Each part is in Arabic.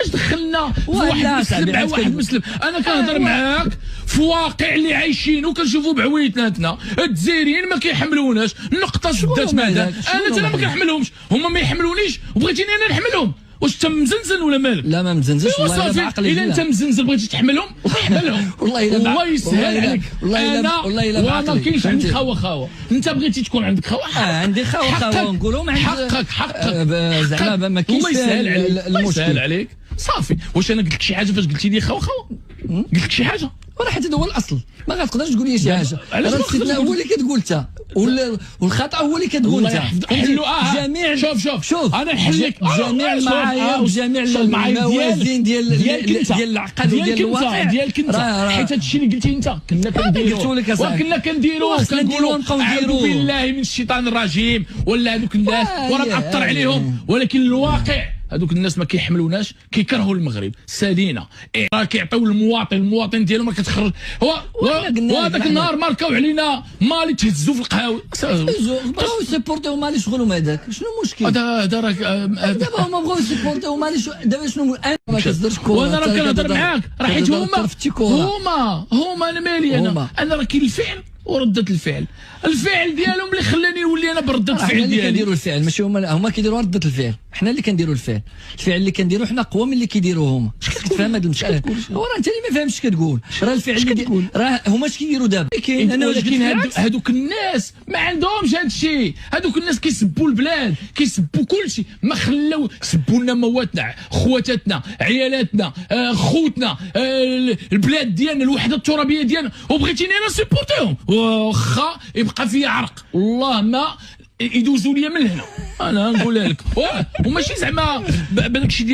اش دخلنا في واحد مسلم مع واحد مسلم؟ انا كنهضر معاك في واقع اللي عايشين وكنشوفوا بعويطناتنا. الجزائريين ما كيحملوناش، النقطه سدات معنا. انا ما كنحملهمش، هما ما يحملونيش وبغيتيني انا نحملهم. واش انت مزنزن ولا مالك؟ لا ما مزنزنش والله الا بعقلي. الا انت مزنزن بغيتي تحملهم احملهم. والله الا الله يسهل عليك. والله الا بعقلي. ما كاينش عندك خوا انت بغيتي تكون عندك خوا. عندي خوا نقولوا ما حقك زعما ما كاينش. الله يسهل عليك صافي. واش انا قلت لك شي حاجه فاش قلتي لي خوا قلت لك شي حاجه؟ وراه حيت هذا هو الاصل، ما غتقدرش تقول لي شي حاجه. راه الاستثناء هو اللي كتقول انت والخطا هو اللي كتقول انت. جميع شوف انا نحل لك جميع المعايير وجميع الموازين ديال العقل وديال الواقع ديالك انت، حيت هذا الشيء اللي قلتي انت كنا كنديروه وكنا كنديروه اعوذ بالله من الشيطان الرجيم ولا هذوك الناس وراه تاثر عليهم. ولكن الواقع هذوك الناس ما كيحملوناش، كيكرهوا المغرب سالينا. راه كيعطيو المواطن ديالهم ما كتخرج. هذاك النهار ماركاو علينا مالي تهزوا في القهاوي. بغاو يسيبورتيو مالي شغلهم هذاك، شنو المشكل؟ هذا راك دابا هما بغاو يسيبورتيو مالي دابا شنو انا ما كنهضرش كوره. وانا راه كنهضر معاك راه حيت هما انا مالي انا راه كاين الفعل وردة الفعل ديالهم اللي خلاني نولي انا بردة الفعل ديالي. اللي كنديروا الفعل ماشي هما كيديروا ردة الفعل، حنا اللي كنديروا الفعل اللي كنديروا حنا قوى من اللي كيديروا هما. كتفهم هذا المشكل؟ وراه انت اللي ما فاهمش كتقول. راه الفعل اللي راه هما اش كيديروا دابا كاين انا ولكن هذوك الناس ما عندهمش هذا الشيء. هذوك الناس كيسبوا البلاد كيسبوا كل شيء، ما خلاو سبوا لنا مواتنا خواتاتنا عيالاتنا خوتنا البلاد ديالنا الوحده الترابيه ديالنا وبغيتيني انا نسيبورتيهم واخا يبقى فيا عرق والله ما يدوزوا لي من هنا. انا نقولها لك وماشي زعما بداك الشيء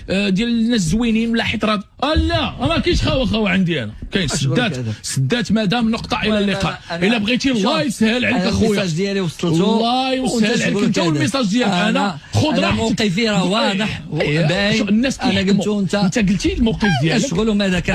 ديال الناس زوينين ولا حطرات. لا ما كاينش خوا عندي انا. كاين سدات مادام نقطه الى اللقاء. الا بغيتي الله يسهل عليك اخويا. الميساج ديالي وصلته الله يسهل عليك انت والميساج ديالك. انا خذ راحتك. موقفي راه واضح باين. الناس انا قلت انت قلتي الموقف ديالك شغلهم هذاك.